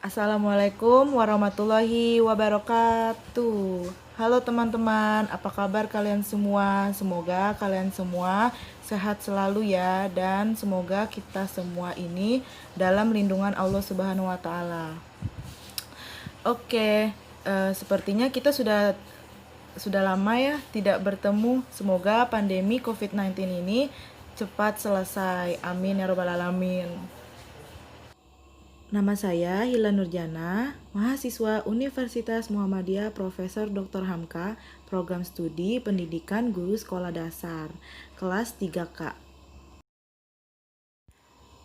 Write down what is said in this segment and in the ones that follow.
Assalamualaikum warahmatullahi wabarakatuh. Halo teman-teman, apa kabar kalian semua? Semoga kalian semua sehat selalu ya, dan semoga kita semua ini dalam lindungan Allah Subhanahu wa taala. Oke, sepertinya kita sudah lama ya tidak bertemu. Semoga pandemi COVID-19 ini cepat selesai. Amin ya robbal alamin. Nama saya Hila Nurjana, mahasiswa Universitas Muhammadiyah Profesor Dr. Hamka, Program Studi Pendidikan Guru Sekolah Dasar, kelas 3K.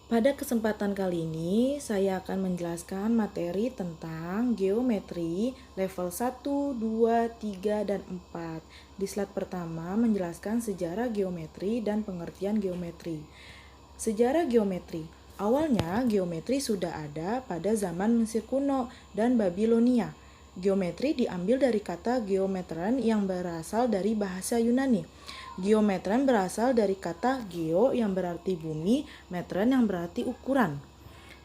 Pada kesempatan kali ini, saya akan menjelaskan materi tentang geometri level 1, 2, 3, dan 4. Di slide pertama menjelaskan sejarah geometri dan pengertian geometri. Sejarah geometri. Awalnya, geometri sudah ada pada zaman Mesir kuno dan Babilonia. Geometri diambil dari kata geometren yang berasal dari bahasa Yunani. Geometren berasal dari kata geo yang berarti bumi, metren yang berarti ukuran.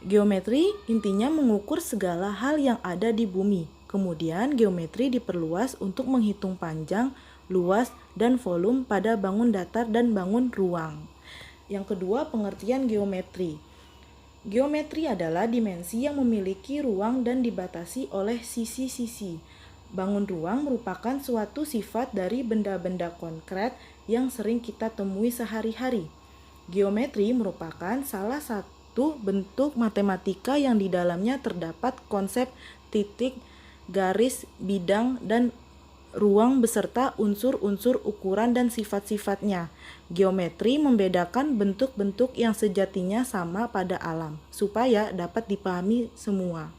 Geometri intinya mengukur segala hal yang ada di bumi. Kemudian geometri diperluas untuk menghitung panjang, luas, dan volume pada bangun datar dan bangun ruang. Yang kedua, pengertian geometri. Geometri adalah dimensi yang memiliki ruang dan dibatasi oleh sisi-sisi. Bangun ruang merupakan suatu sifat dari benda-benda konkret yang sering kita temui sehari-hari. Geometri merupakan salah satu bentuk matematika yang di dalamnya terdapat konsep titik, garis, bidang, dan ruang beserta unsur-unsur ukuran dan sifat-sifatnya. Geometri membedakan bentuk-bentuk yang sejatinya sama pada alam, supaya dapat dipahami semua.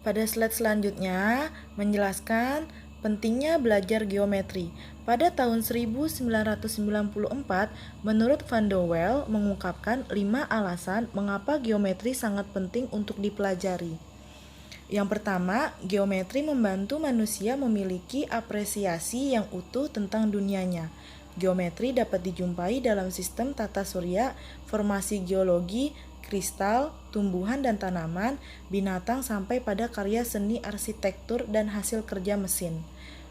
Pada slide selanjutnya, menjelaskan pentingnya belajar geometri. Pada tahun 1994, menurut Van de Waal mengungkapkan 5 alasan mengapa geometri sangat penting untuk dipelajari. Yang pertama, geometri membantu manusia memiliki apresiasi yang utuh tentang dunianya. Geometri dapat dijumpai dalam sistem tata surya, formasi geologi, kristal, tumbuhan dan tanaman, binatang sampai pada karya seni arsitektur dan hasil kerja mesin.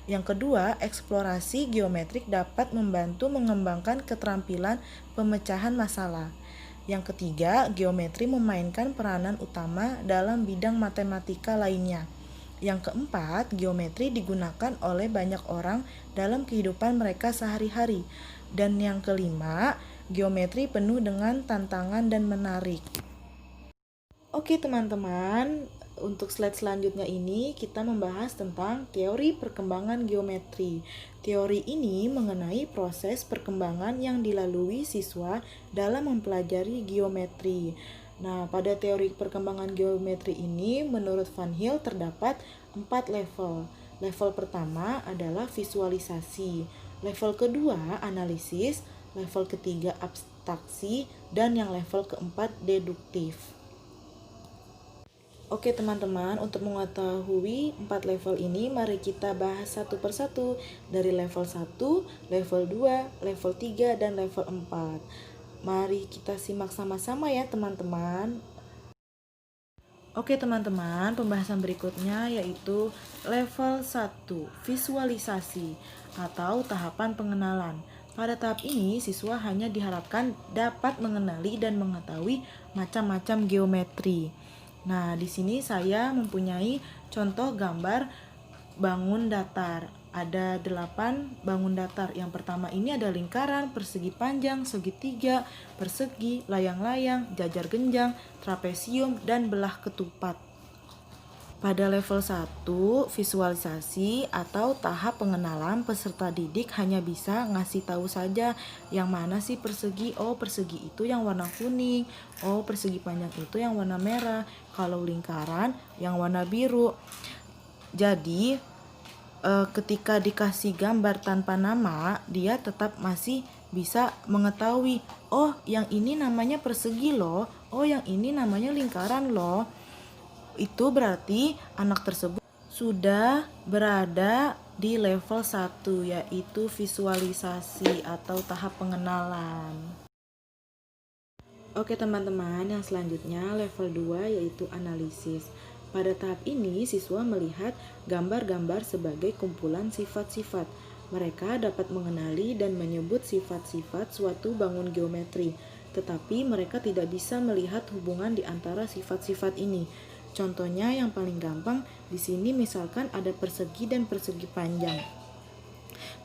Yang kedua, eksplorasi geometrik dapat membantu mengembangkan keterampilan pemecahan masalah. Yang ketiga, geometri memainkan peranan utama dalam bidang matematika lainnya. Yang keempat, geometri digunakan oleh banyak orang dalam kehidupan mereka sehari-hari. Dan yang kelima, geometri penuh dengan tantangan dan menarik. Oke teman-teman, untuk slide selanjutnya ini kita membahas tentang teori perkembangan geometri. Teori ini mengenai proses perkembangan yang dilalui siswa dalam mempelajari geometri. Nah, pada teori perkembangan geometri ini menurut Van Hill terdapat 4 level. Level pertama adalah visualisasi, level kedua analisis, level ketiga abstraksi, dan yang level keempat deduktif. Oke teman-teman, untuk mengetahui 4 level ini, mari kita bahas satu persatu dari level 1, level 2, level 3, dan level 4. Mari kita simak sama-sama ya teman-teman. Oke teman-teman, pembahasan berikutnya yaitu level 1, visualisasi atau tahapan pengenalan. Pada tahap ini, siswa hanya diharapkan dapat mengenali dan mengetahui macam-macam geometri. Nah, di sini saya mempunyai contoh gambar bangun datar. Ada 8 bangun datar. Yang pertama ini ada lingkaran, persegi panjang, segitiga, persegi, layang-layang, jajar genjang, trapesium, dan belah ketupat. Pada level 1, visualisasi atau tahap pengenalan, peserta didik hanya bisa ngasih tahu saja yang mana sih persegi. Oh, persegi itu yang warna kuning. Oh, persegi panjang itu yang warna merah. Kalau lingkaran yang warna biru. Jadi, ketika dikasih gambar tanpa nama, dia tetap masih bisa mengetahui, oh yang ini namanya persegi loh, oh yang ini namanya lingkaran loh. Itu berarti anak tersebut sudah berada di level 1, yaitu visualisasi atau tahap pengenalan. Oke teman-teman, yang selanjutnya level 2 yaitu analisis. Pada tahap ini, siswa melihat gambar-gambar sebagai kumpulan sifat-sifat. Mereka dapat mengenali dan menyebut sifat-sifat suatu bangun geometri, tetapi mereka tidak bisa melihat hubungan di antara sifat-sifat ini. Contohnya yang paling gampang di sini misalkan ada persegi dan persegi panjang.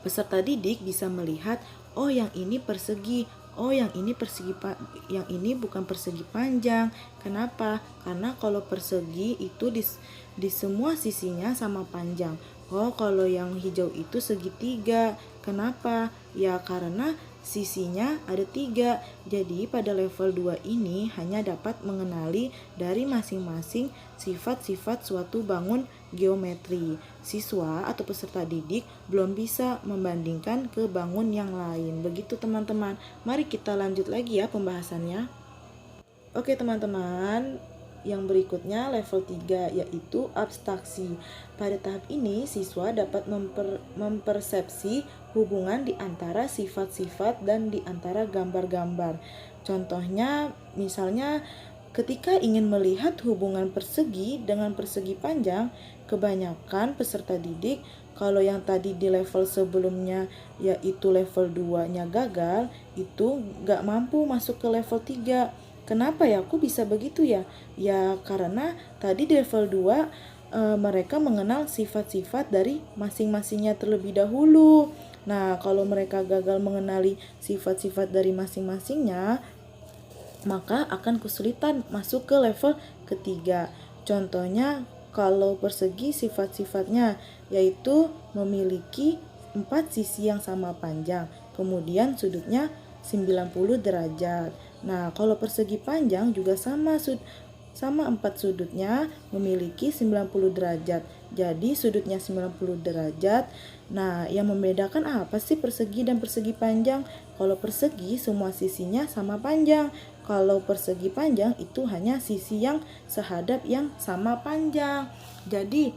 Peserta didik bisa melihat, oh yang ini persegi, oh yang ini yang ini bukan persegi panjang. Kenapa? Karena kalau persegi itu di semua sisinya sama panjang. Oh, kalau yang hijau itu segitiga. Kenapa? Ya karena sisinya ada 3. Jadi pada level 2 ini hanya dapat mengenali dari masing-masing sifat-sifat suatu bangun geometri. Siswa atau peserta didik belum bisa membandingkan ke bangun yang lain. Begitu teman-teman. Mari kita lanjut lagi ya pembahasannya. Oke teman-teman, yang berikutnya level 3 yaitu abstraksi. Pada tahap ini siswa dapat mempersepsi hubungan di antara sifat-sifat dan di antara gambar-gambar. Contohnya misalnya ketika ingin melihat hubungan persegi dengan persegi panjang, kebanyakan peserta didik kalau yang tadi di level sebelumnya yaitu level 2-nya gagal, itu gak mampu masuk ke level 3. Kenapa ya? Aku bisa begitu ya? Ya karena tadi di level 2 mereka mengenal sifat-sifat dari masing-masingnya terlebih dahulu. Nah, kalau mereka gagal mengenali sifat-sifat dari masing-masingnya, maka akan kesulitan masuk ke level ketiga. Contohnya kalau persegi sifat-sifatnya yaitu memiliki 4 sisi yang sama panjang, kemudian sudutnya 90 derajat. Nah, kalau persegi panjang juga sama 4 sudutnya memiliki 90 derajat. Jadi sudutnya 90 derajat. Nah, yang membedakan apa sih persegi dan persegi panjang? Kalau persegi semua sisinya sama panjang. Kalau persegi panjang itu hanya sisi yang sehadap yang sama panjang. Jadi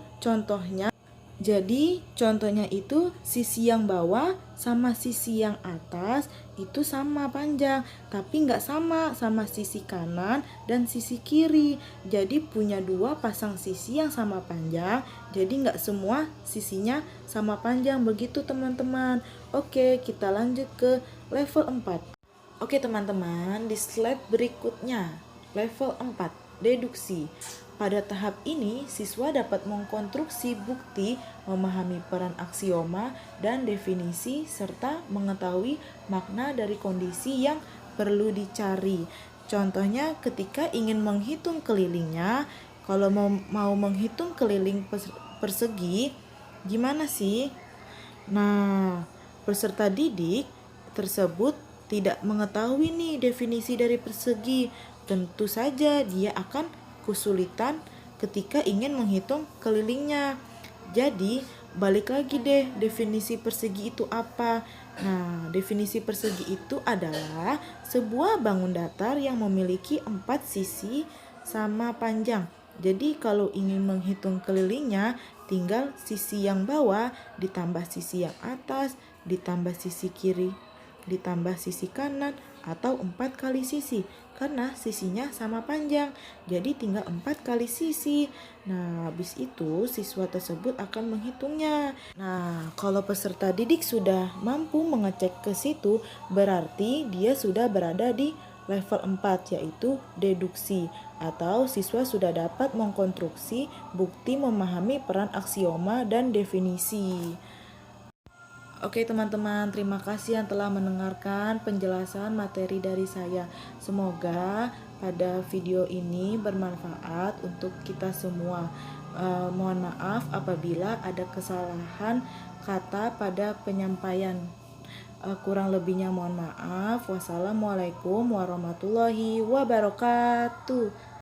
contohnya itu sisi yang bawah sama sisi yang atas itu sama panjang, tapi nggak sama sisi kanan dan sisi kiri. Jadi punya 2 pasang sisi yang sama panjang, jadi nggak semua sisinya sama panjang. Begitu teman-teman. Oke, kita lanjut ke level 4. Oke teman-teman, di slide berikutnya level 4, deduksi. Pada tahap ini, siswa dapat mengkonstruksi bukti, memahami peran aksioma dan definisi, serta mengetahui makna dari kondisi yang perlu dicari. Contohnya ketika ingin menghitung kelilingnya, kalau mau menghitung keliling persegi, gimana sih? Nah, peserta didik tersebut tidak mengetahui nih definisi dari persegi. Tentu saja dia akan kesulitan ketika ingin menghitung kelilingnya. Jadi, balik lagi deh, definisi persegi itu apa? Nah, definisi persegi itu adalah sebuah bangun datar yang memiliki 4 sisi sama panjang. Jadi, kalau ingin menghitung kelilingnya, tinggal sisi yang bawah ditambah sisi yang atas, ditambah sisi kiri, ditambah sisi kanan, atau 4 kali sisi karena sisinya sama panjang, jadi tinggal 4 kali sisi. Nah, habis itu siswa tersebut akan menghitungnya. Nah, kalau peserta didik sudah mampu mengecek ke situ, berarti dia sudah berada di level 4 yaitu deduksi, atau siswa sudah dapat mengkonstruksi bukti memahami peran aksioma dan definisi. Oke teman-teman, terima kasih yang telah mendengarkan penjelasan materi dari saya. Semoga pada video ini bermanfaat untuk kita semua. Mohon maaf apabila ada kesalahan kata pada penyampaian. Kurang lebihnya mohon maaf. Wassalamualaikum warahmatullahi wabarakatuh.